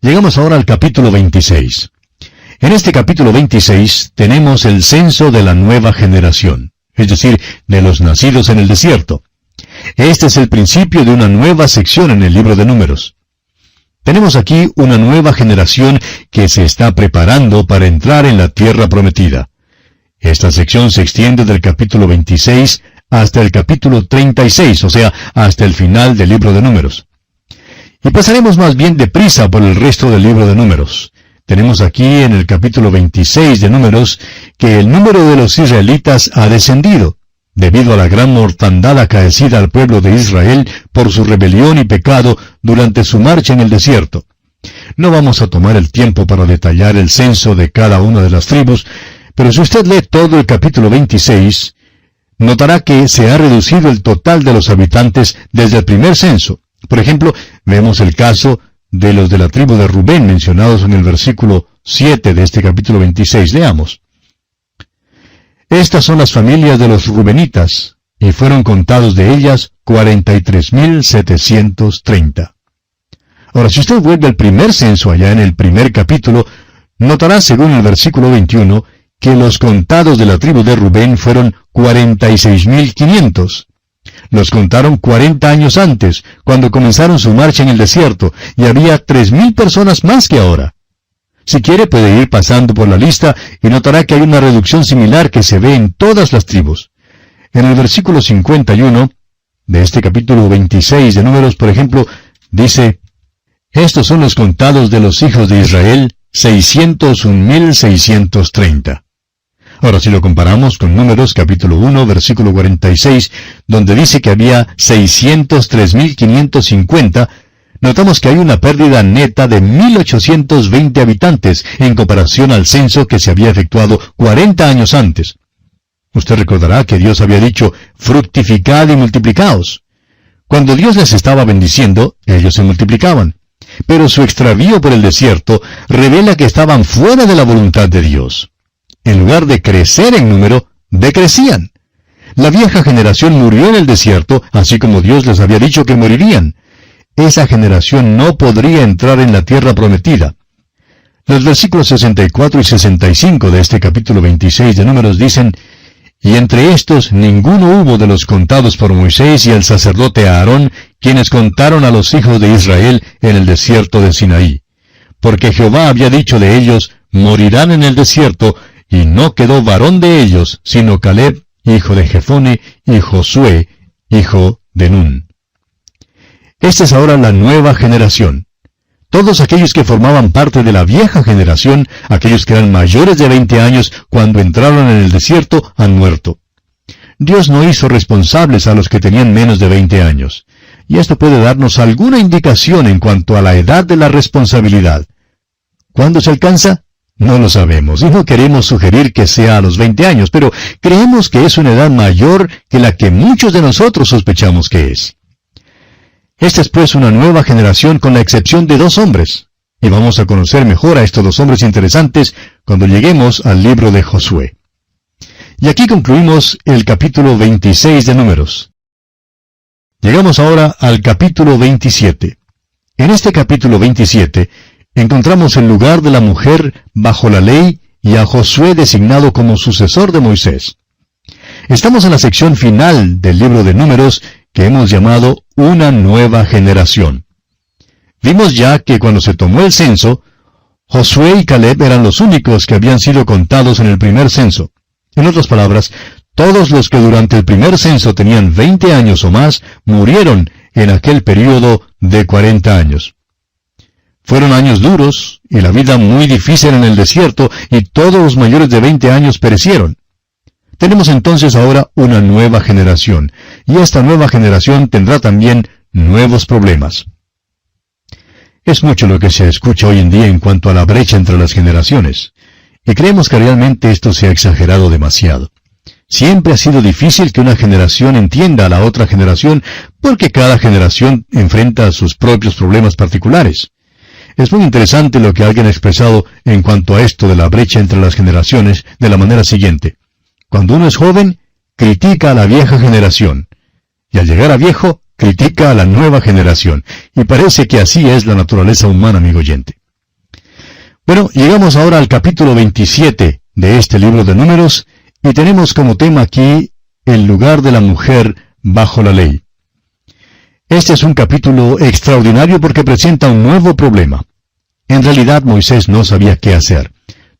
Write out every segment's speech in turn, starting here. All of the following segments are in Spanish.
Llegamos ahora al capítulo 26. En este capítulo 26 tenemos el censo de la nueva generación, es decir, de los nacidos en el desierto. Este es el principio de una nueva sección en el libro de Números. Tenemos aquí una nueva generación que se está preparando para entrar en la tierra prometida. Esta sección se extiende del capítulo 26 hasta el capítulo 36, o sea, hasta el final del libro de Números. Y pasaremos más bien deprisa por el resto del libro de Números. Tenemos aquí en el capítulo 26 de Números que el número de los israelitas ha descendido, debido a la gran mortandad acaecida al pueblo de Israel por su rebelión y pecado durante su marcha en el desierto. No vamos a tomar el tiempo para detallar el censo de cada una de las tribus, pero si usted lee todo el capítulo 26, notará que se ha reducido el total de los habitantes desde el primer censo. Por ejemplo, vemos el caso de los de la tribu de Rubén mencionados en el versículo 7 de este capítulo 26. Leamos. Estas son las familias de los rubenitas, y fueron contados de ellas 43,730. Ahora, si usted vuelve al primer censo allá en el primer capítulo, notará, según el versículo 21, que los contados de la tribu de Rubén fueron 46,500. Los contaron 40 años antes, cuando comenzaron su marcha en el desierto, y había 3,000 personas más que ahora. Si quiere, puede ir pasando por la lista y notará que hay una reducción similar que se ve en todas las tribus. En el versículo 51 de este capítulo 26 de Números, por ejemplo, dice, estos son los contados de los hijos de Israel, 601,630. Ahora, si lo comparamos con Números capítulo 1, versículo 46, donde dice que había 603,550, notamos que hay una pérdida neta de 1,820 habitantes en comparación al censo que se había efectuado 40 años antes. Usted recordará que Dios había dicho, fructificad y multiplicaos. Cuando Dios les estaba bendiciendo, ellos se multiplicaban. Pero su extravío por el desierto revela que estaban fuera de la voluntad de Dios. En lugar de crecer en número, decrecían. La vieja generación murió en el desierto, así como Dios les había dicho que morirían. Esa generación no podría entrar en la tierra prometida. Los versículos 64 y 65 de este capítulo 26 de Números dicen, y entre estos ninguno hubo de los contados por Moisés y el sacerdote Aarón, quienes contaron a los hijos de Israel en el desierto de Sinaí. Porque Jehová había dicho de ellos, morirán en el desierto, y no quedó varón de ellos, sino Caleb, hijo de Jefone, y Josué, hijo de Nun. Esta es ahora la nueva generación. Todos aquellos que formaban parte de la vieja generación, aquellos que eran mayores de 20 años cuando entraron en el desierto, han muerto. Dios no hizo responsables a los que tenían menos de 20 años. Y esto puede darnos alguna indicación en cuanto a la edad de la responsabilidad. ¿Cuándo se alcanza? No lo sabemos, y no queremos sugerir que sea a los 20 años, pero creemos que es una edad mayor que la que muchos de nosotros sospechamos que es. Esta es pues una nueva generación con la excepción de 2 hombres, y vamos a conocer mejor a estos 2 hombres interesantes cuando lleguemos al libro de Josué. Y aquí concluimos el capítulo 26 de Números. Llegamos ahora al capítulo 27. En este capítulo 27, encontramos el lugar de la mujer bajo la ley y a Josué designado como sucesor de Moisés. Estamos en la sección final del libro de Números que hemos llamado una nueva generación. Vimos ya que cuando se tomó el censo, Josué y Caleb eran los únicos que habían sido contados en el primer censo. En otras palabras, todos los que durante el primer censo tenían 20 años o más murieron en aquel período de 40 años. Fueron años duros y la vida muy difícil en el desierto, y todos los mayores de 20 años perecieron. Tenemos entonces ahora una nueva generación, y esta nueva generación tendrá también nuevos problemas. Es mucho lo que se escucha hoy en día en cuanto a la brecha entre las generaciones, y creemos que realmente esto se ha exagerado demasiado. Siempre ha sido difícil que una generación entienda a la otra generación, porque cada generación enfrenta sus propios problemas particulares. Es muy interesante lo que alguien ha expresado en cuanto a esto de la brecha entre las generaciones de la manera siguiente. Cuando uno es joven, critica a la vieja generación, y al llegar a viejo, critica a la nueva generación, y parece que así es la naturaleza humana, amigo oyente. Bueno, llegamos ahora al capítulo 27 de este libro de Números, y tenemos como tema aquí el lugar de la mujer bajo la ley. Este es un capítulo extraordinario porque presenta un nuevo problema. En realidad Moisés no sabía qué hacer.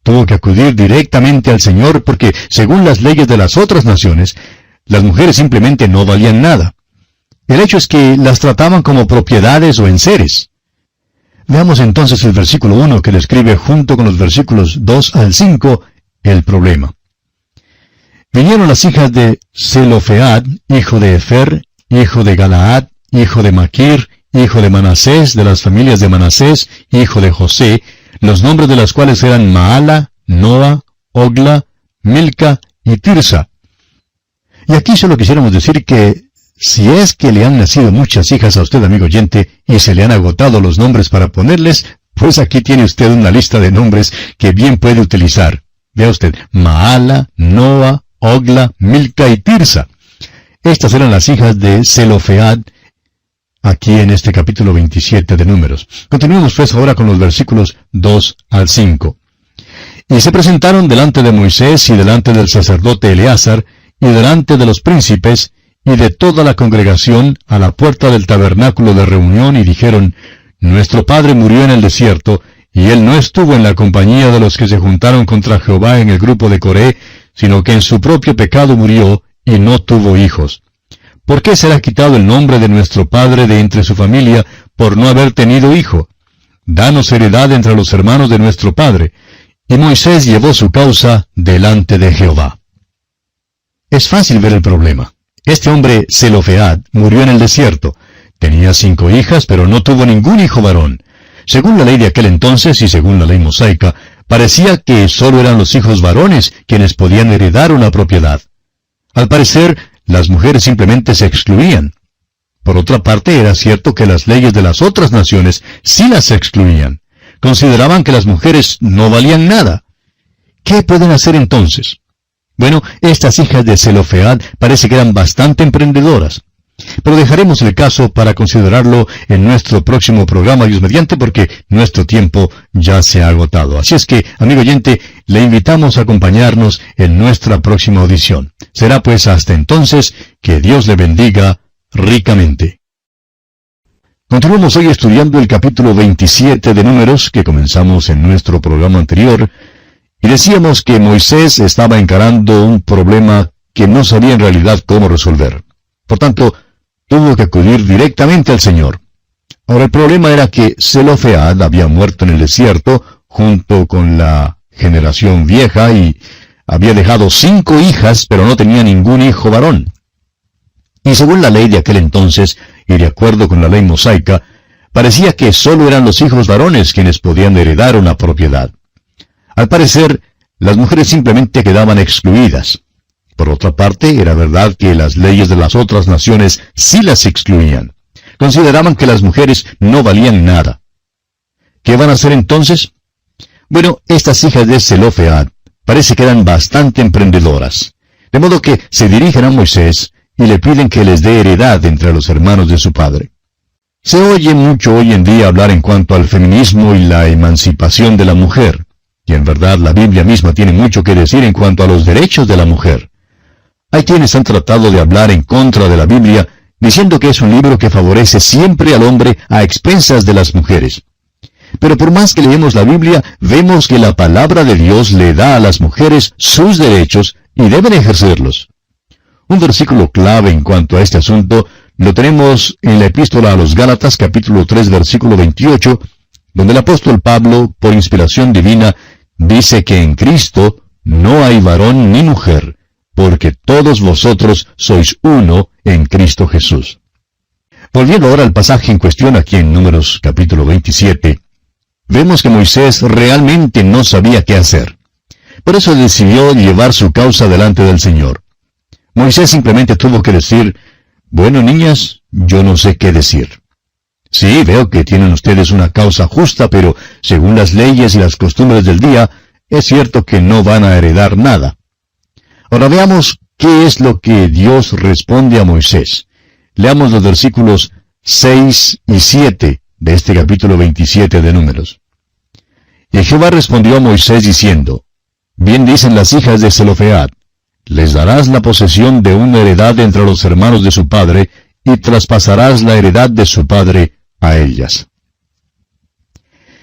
Tuvo que acudir directamente al Señor porque, según las leyes de las otras naciones, las mujeres simplemente no valían nada. El hecho es que las trataban como propiedades o enseres. Veamos entonces el versículo 1 que describe junto con los versículos 2 al 5 el problema. Vinieron las hijas de Zelofead, hijo de Efer, hijo de Galaad, hijo de Maquir, hijo de Manasés, de las familias de Manasés, hijo de José, los nombres de las cuales eran Maala, Noa, Ogla, Milca y Tirsa. Y aquí solo quisiéramos decir que si es que le han nacido muchas hijas a usted, amigo oyente, y se le han agotado los nombres para ponerles, pues aquí tiene usted una lista de nombres que bien puede utilizar. Vea usted, Maala, Noa, Ogla, Milca y Tirsa. Estas eran las hijas de Zelofead, aquí en este capítulo 27 de Números. Continuemos pues ahora con los versículos 2 al 5. Y se presentaron delante de Moisés y delante del sacerdote Eleazar, y delante de los príncipes, y de toda la congregación, a la puerta del tabernáculo de reunión, y dijeron, Nuestro padre murió en el desierto, y él no estuvo en la compañía de los que se juntaron contra Jehová en el grupo de Coré, sino que en su propio pecado murió, y no tuvo hijos. ¿Por qué será quitado el nombre de nuestro padre de entre su familia, por no haber tenido hijo? Danos heredad entre los hermanos de nuestro padre. Y Moisés llevó su causa delante de Jehová. Es fácil ver el problema. Este hombre, Zelofead, murió en el desierto. Tenía 5 hijas, pero no tuvo ningún hijo varón. Según la ley de aquel entonces y según la ley mosaica, parecía que solo eran los hijos varones quienes podían heredar una propiedad. Al parecer, las mujeres simplemente se excluían. Por otra parte, era cierto que las leyes de las otras naciones sí las excluían. Consideraban que las mujeres no valían nada. ¿Qué pueden hacer entonces? Bueno, estas hijas de Zelofead parece que eran bastante emprendedoras. Pero dejaremos el caso para considerarlo en nuestro próximo programa, Dios mediante, porque nuestro tiempo ya se ha agotado. Así es que, amigo oyente, le invitamos a acompañarnos en nuestra próxima audición. Será pues hasta entonces que Dios le bendiga ricamente. Continuamos hoy estudiando el capítulo 27 de Números, que comenzamos en nuestro programa anterior, y decíamos que Moisés estaba encarando un problema que no sabía en realidad cómo resolver. Por tanto, tuvo que acudir directamente al Señor. Ahora, el problema era que Zelofead había muerto en el desierto, junto con la generación vieja, y había dejado 5 hijas, pero no tenía ningún hijo varón. Y según la ley de aquel entonces, y de acuerdo con la ley mosaica, parecía que solo eran los hijos varones quienes podían heredar una propiedad. Al parecer, las mujeres simplemente quedaban excluidas. Por otra parte, era verdad que las leyes de las otras naciones sí las excluían. Consideraban que las mujeres no valían nada. ¿Qué van a hacer entonces? Bueno, estas hijas de Zelofead parece que eran bastante emprendedoras. De modo que se dirigen a Moisés y le piden que les dé heredad entre los hermanos de su padre. Se oye mucho hoy en día hablar en cuanto al feminismo y la emancipación de la mujer. Y en verdad la Biblia misma tiene mucho que decir en cuanto a los derechos de la mujer. Hay quienes han tratado de hablar en contra de la Biblia, diciendo que es un libro que favorece siempre al hombre a expensas de las mujeres. Pero por más que leemos la Biblia, vemos que la palabra de Dios le da a las mujeres sus derechos y deben ejercerlos. Un versículo clave en cuanto a este asunto lo tenemos en la epístola a los Gálatas, capítulo 3, versículo 28, donde el apóstol Pablo, por inspiración divina, dice que en Cristo no hay varón ni mujer, porque todos vosotros sois uno en Cristo Jesús. Volviendo ahora al pasaje en cuestión aquí en Números capítulo 27, vemos que Moisés realmente no sabía qué hacer. Por eso decidió llevar su causa delante del Señor. Moisés simplemente tuvo que decir, bueno, niñas, yo no sé qué decir. Sí, veo que tienen ustedes una causa justa, pero según las leyes y las costumbres del día, es cierto que no van a heredar nada. Ahora veamos qué es lo que Dios responde a Moisés. Leamos los versículos 6 y 7 de este capítulo 27 de Números. Y Jehová respondió a Moisés diciendo, Bien dicen las hijas de Zelofead, les darás la posesión de una heredad entre los hermanos de su padre, y traspasarás la heredad de su padre a ellas.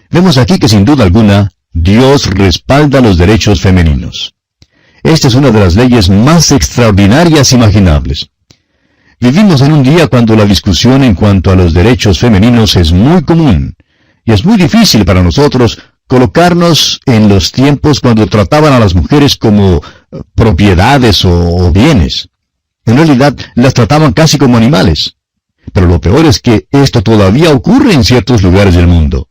Vemos aquí que sin duda alguna, Dios respalda los derechos femeninos. Esta es una de las leyes más extraordinarias imaginables. Vivimos en un día cuando la discusión en cuanto a los derechos femeninos es muy común, y es muy difícil para nosotros colocarnos en los tiempos cuando trataban a las mujeres como propiedades o bienes. En realidad, las trataban casi como animales. Pero lo peor es que esto todavía ocurre en ciertos lugares del mundo.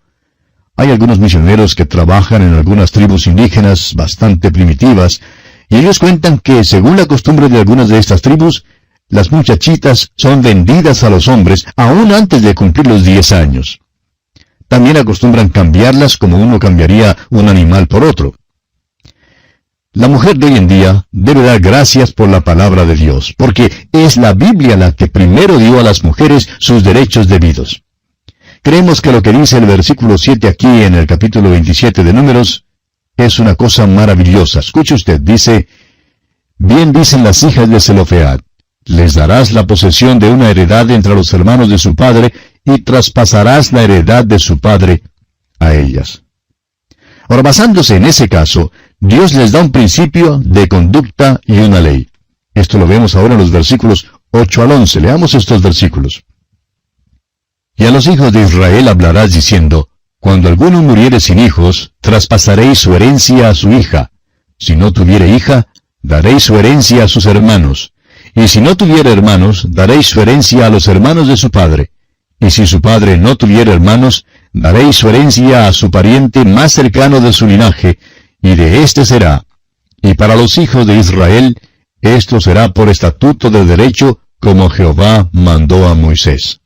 Hay algunos misioneros que trabajan en algunas tribus indígenas bastante primitivas, y ellos cuentan que, según la costumbre de algunas de estas tribus, las muchachitas son vendidas a los hombres aún antes de cumplir los 10 años. También acostumbran cambiarlas como uno cambiaría un animal por otro. La mujer de hoy en día debe dar gracias por la palabra de Dios, porque es la Biblia la que primero dio a las mujeres sus derechos debidos. Creemos que lo que dice el versículo 7 aquí en el capítulo 27 de Números es una cosa maravillosa. Escuche usted, dice, Bien dicen las hijas de Zelofead, les darás la posesión de una heredad entre los hermanos de su padre, y traspasarás la heredad de su padre a ellas. Ahora, basándose en ese caso, Dios les da un principio de conducta y una ley. Esto lo vemos ahora en los versículos 8 al 11. Leamos estos versículos. Y a los hijos de Israel hablarás diciendo, Cuando alguno muriere sin hijos, traspasaréis su herencia a su hija. Si no tuviere hija, daréis su herencia a sus hermanos. Y si no tuviere hermanos, daréis su herencia a los hermanos de su padre. Y si su padre no tuviera hermanos, daréis su herencia a su pariente más cercano de su linaje, y de éste será. Y para los hijos de Israel, esto será por estatuto de derecho, como Jehová mandó a Moisés.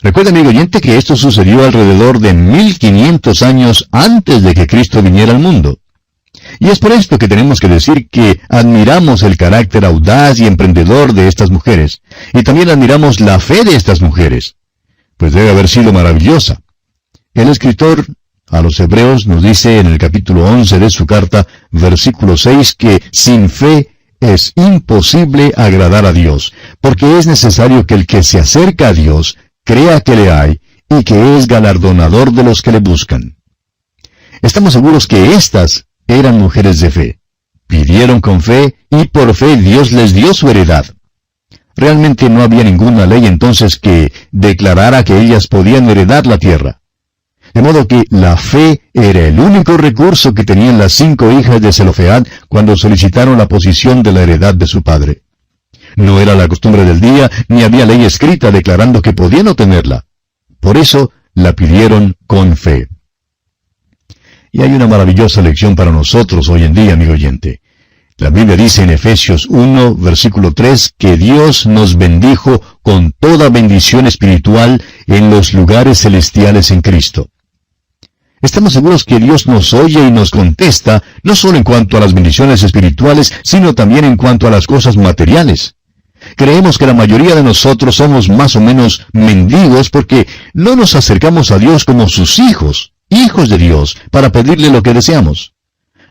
Recuerda, amigo oyente, que esto sucedió alrededor de 1500 años antes de que Cristo viniera al mundo. Y es por esto que tenemos que decir que admiramos el carácter audaz y emprendedor de estas mujeres, y también admiramos la fe de estas mujeres, pues debe haber sido maravillosa. El escritor a los Hebreos nos dice en el capítulo 11 de su carta, versículo 6, que sin fe es imposible agradar a Dios, porque es necesario que el que se acerca a Dios crea que le hay, y que es galardonador de los que le buscan. Estamos seguros que estas eran mujeres de fe. Pidieron con fe, y por fe Dios les dio su heredad. Realmente no había ninguna ley entonces que declarara que ellas podían heredar la tierra. De modo que la fe era el único recurso que tenían las 5 hijas de Zelofead cuando solicitaron la posesión de la heredad de su padre. No era la costumbre del día, ni había ley escrita declarando que podían obtenerla. Por eso la pidieron con fe. Y hay una maravillosa lección para nosotros hoy en día, amigo oyente. La Biblia dice en Efesios 1, versículo 3, que Dios nos bendijo con toda bendición espiritual en los lugares celestiales en Cristo. Estamos seguros que Dios nos oye y nos contesta, no solo en cuanto a las bendiciones espirituales, sino también en cuanto a las cosas materiales. Creemos que la mayoría de nosotros somos más o menos mendigos porque no nos acercamos a Dios como sus hijos de Dios, para pedirle lo que deseamos.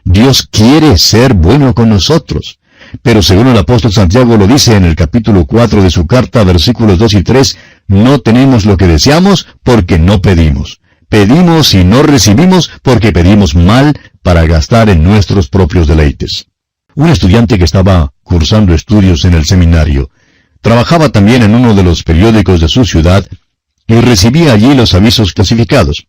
Dios quiere ser bueno con nosotros. Pero según el apóstol Santiago lo dice en el capítulo 4 de su carta, versículos 2 y 3, no tenemos lo que deseamos porque no pedimos. Pedimos y no recibimos porque pedimos mal para gastar en nuestros propios deleites. Un estudiante que estaba cursando estudios en el seminario, trabajaba también en uno de los periódicos de su ciudad y recibía allí los avisos clasificados.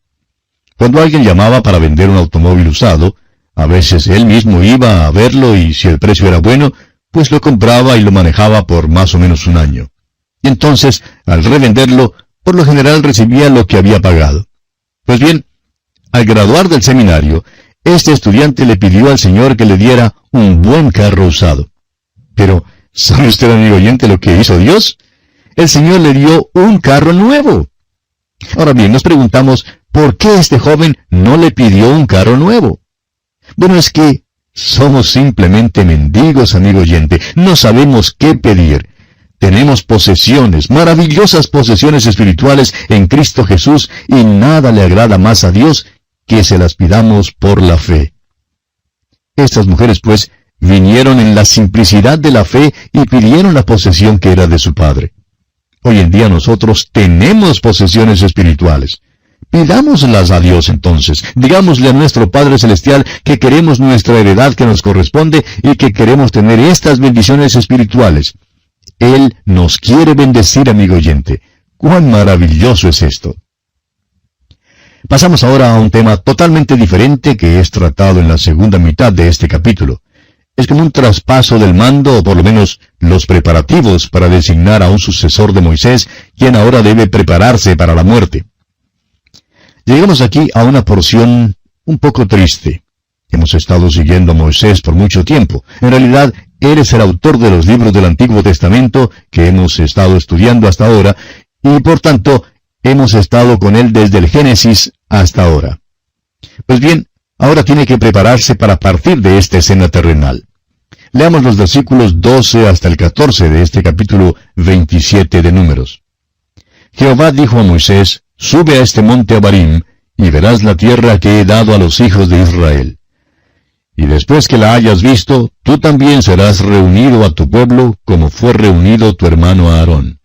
Cuando alguien llamaba para vender un automóvil usado, a veces él mismo iba a verlo y si el precio era bueno, pues lo compraba y lo manejaba por más o menos un año. Y entonces, al revenderlo, por lo general recibía lo que había pagado. Pues bien, al graduar del seminario, este estudiante le pidió al Señor que le diera un buen carro usado. Pero, ¿sabe usted, amigo oyente, lo que hizo Dios? El Señor le dio un carro nuevo. Ahora bien, nos preguntamos, ¿por qué este joven no le pidió un carro nuevo? Bueno, es que somos simplemente mendigos, amigo oyente. No sabemos qué pedir. Tenemos posesiones, maravillosas posesiones espirituales en Cristo Jesús, y nada le agrada más a Dios que se las pidamos por la fe. Estas mujeres, pues, vinieron en la simplicidad de la fe y pidieron la posesión que era de su padre. Hoy en día nosotros tenemos posesiones espirituales. Pidámoslas a Dios entonces. Digámosle a nuestro Padre Celestial que queremos nuestra heredad que nos corresponde y que queremos tener estas bendiciones espirituales. Él nos quiere bendecir, amigo oyente. ¡Cuán maravilloso es esto! Pasamos ahora a un tema totalmente diferente que es tratado en la segunda mitad de este capítulo. Es como un traspaso del mando, o por lo menos los preparativos para designar a un sucesor de Moisés, quien ahora debe prepararse para la muerte. Llegamos aquí a una porción un poco triste. Hemos estado siguiendo a Moisés por mucho tiempo. En realidad, él es el autor de los libros del Antiguo Testamento que hemos estado estudiando hasta ahora, y por tanto, hemos estado con él desde el Génesis hasta ahora. Pues bien, ahora tiene que prepararse para partir de esta escena terrenal. Leamos los versículos 12 hasta el 14 de este capítulo 27 de Números. Jehová dijo a Moisés, «Sube a este monte Abarim, y verás la tierra que he dado a los hijos de Israel. Y después que la hayas visto, tú también serás reunido a tu pueblo, como fue reunido tu hermano Aarón.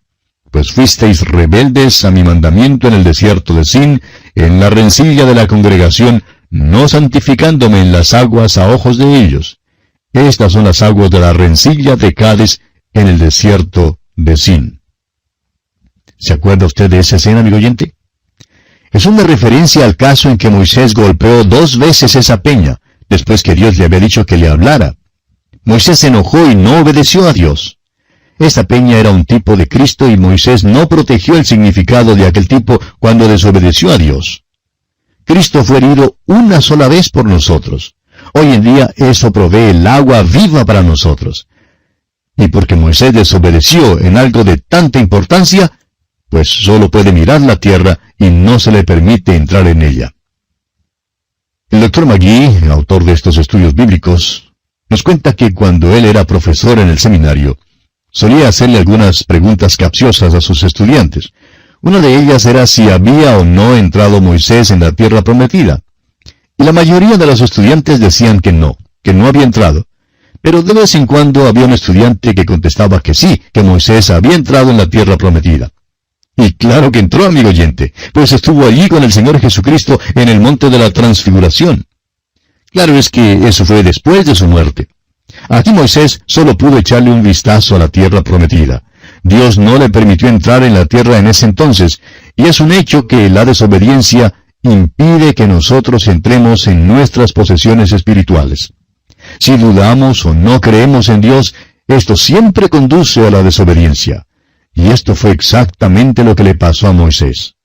Pues fuisteis rebeldes a mi mandamiento en el desierto de Sin, en la rencilla de la congregación, no santificándome en las aguas a ojos de ellos. Estas son las aguas de la rencilla de Cades en el desierto de Sin». ¿Se acuerda usted de esa escena, amigo oyente? Es una referencia al caso en que Moisés golpeó 2 veces esa peña, después que Dios le había dicho que le hablara. Moisés se enojó y no obedeció a Dios. Esta peña era un tipo de Cristo y Moisés no protegió el significado de aquel tipo cuando desobedeció a Dios. Cristo fue herido una sola vez por nosotros. Hoy en día eso provee el agua viva para nosotros. Y porque Moisés desobedeció en algo de tanta importancia, pues solo puede mirar la tierra y no se le permite entrar en ella. El Dr. McGee, el autor de estos estudios bíblicos, nos cuenta que cuando él era profesor en el seminario, solía hacerle algunas preguntas capciosas a sus estudiantes. Una de ellas era si había o no entrado Moisés en la tierra prometida. Y la mayoría de los estudiantes decían que no había entrado. Pero de vez en cuando había un estudiante que contestaba que sí, que Moisés había entrado en la tierra prometida. Y claro que entró, amigo oyente, pues estuvo allí con el Señor Jesucristo en el monte de la Transfiguración. Claro es que eso fue después de su muerte. Aquí Moisés solo pudo echarle un vistazo a la tierra prometida. Dios no le permitió entrar en la tierra en ese entonces, y es un hecho que la desobediencia impide que nosotros entremos en nuestras posesiones espirituales. Si dudamos o no creemos en Dios, esto siempre conduce a la desobediencia. Y esto fue exactamente lo que le pasó a Moisés.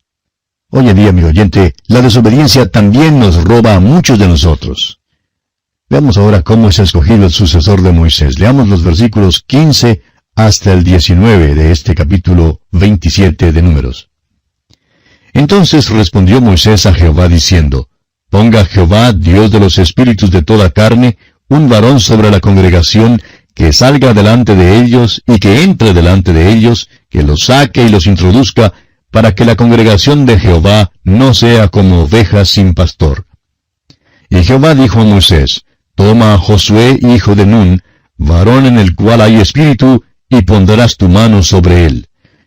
Hoy en día, amigo oyente, la desobediencia también nos roba a muchos de nosotros. Veamos ahora cómo es escogido el sucesor de Moisés. Leamos los versículos 15 hasta el 19 de este capítulo 27 de Números. Entonces respondió Moisés a Jehová diciendo, «Ponga Jehová, Dios de los espíritus de toda carne, un varón sobre la congregación, que salga delante de ellos y que entre delante de ellos, que los saque y los introduzca, para que la congregación de Jehová no sea como ovejas sin pastor». Y Jehová dijo a Moisés, «Toma a Josué, hijo de Nun, varón en el cual hay espíritu, y pondrás tu mano sobre él.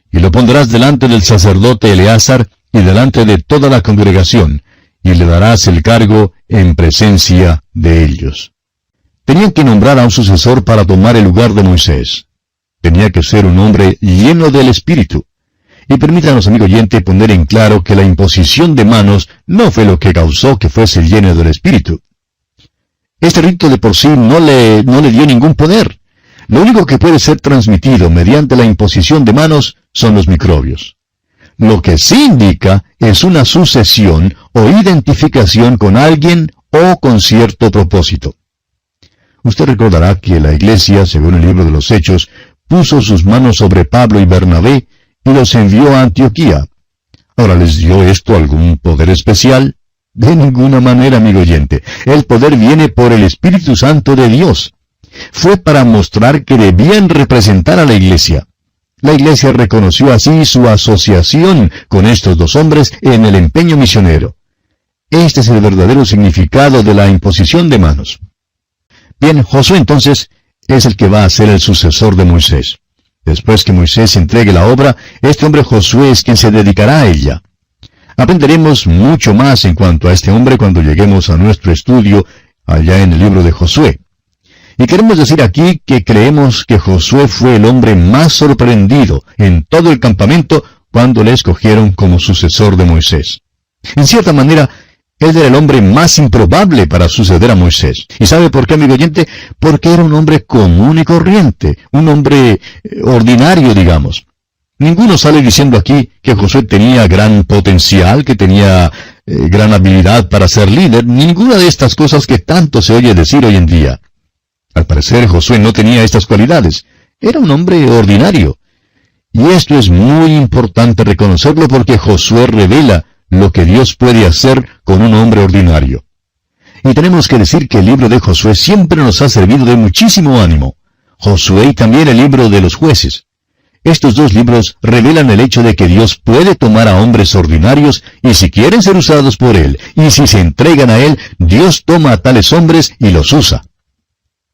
Y lo pondrás delante del sacerdote Eleazar, y delante de toda la congregación, y le darás el cargo en presencia de ellos». Tenían que nombrar a un sucesor para tomar el lugar de Moisés. Tenía que ser un hombre lleno del Espíritu. Y permítanos, amigo oyente, poner en claro que la imposición de manos no fue lo que causó que fuese lleno del Espíritu. Este rito de por sí no le dio ningún poder. Lo único que puede ser transmitido mediante la imposición de manos son los microbios. Lo que sí indica es una sucesión o identificación con alguien o con cierto propósito. Usted recordará que la iglesia, según el libro de los Hechos, puso sus manos sobre Pablo y Bernabé y los envió a Antioquía. Ahora, ¿les dio esto algún poder especial? De ninguna manera, amigo oyente. El poder viene por el Espíritu Santo de Dios. Fue para mostrar que debían representar a la iglesia. La iglesia reconoció así su asociación con estos 2 hombres en el empeño misionero. Este es el verdadero significado de la imposición de manos. Bien, Josué entonces es el que va a ser el sucesor de Moisés. Después que Moisés entregue la obra, este hombre Josué es quien se dedicará a ella. Aprenderemos mucho más en cuanto a este hombre cuando lleguemos a nuestro estudio allá en el libro de Josué. Y queremos decir aquí que creemos que Josué fue el hombre más sorprendido en todo el campamento cuando le escogieron como sucesor de Moisés. En cierta manera, él era el hombre más improbable para suceder a Moisés. ¿Y sabe por qué, amigo oyente? Porque era un hombre común y corriente, un hombre ordinario, digamos. Ninguno sale diciendo aquí que Josué tenía gran potencial, que tenía gran habilidad para ser líder, ninguna de estas cosas que tanto se oye decir hoy en día. Al parecer, Josué no tenía estas cualidades. Era un hombre ordinario. Y esto es muy importante reconocerlo porque Josué revela lo que Dios puede hacer con un hombre ordinario. Y tenemos que decir que el libro de Josué siempre nos ha servido de muchísimo ánimo. Josué y también el libro de los jueces. Estos dos libros revelan el hecho de que Dios puede tomar a hombres ordinarios y si quieren ser usados por Él, y si se entregan a Él, Dios toma a tales hombres y los usa.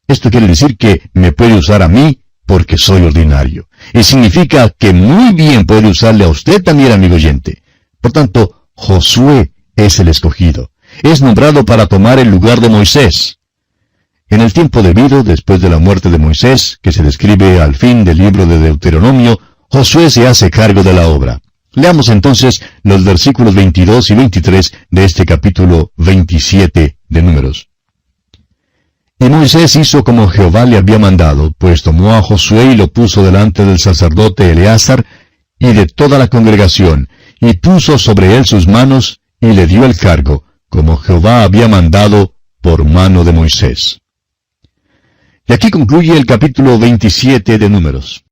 Esto quiere decir que me puede usar a mí porque soy ordinario. Y significa que muy bien puede usarle a usted también, amigo oyente. Por tanto, Josué es el escogido. Es nombrado para tomar el lugar de Moisés. En el tiempo debido, después de la muerte de Moisés, que se describe al fin del libro de Deuteronomio, Josué se hace cargo de la obra. Leamos entonces los versículos 22 y 23 de este capítulo 27 de Números. Y Moisés hizo como Jehová le había mandado, pues tomó a Josué y lo puso delante del sacerdote Eleazar y de toda la congregación, y puso sobre él sus manos, y le dio el cargo, como Jehová había mandado por mano de Moisés. Y aquí concluye el capítulo 27 de Números.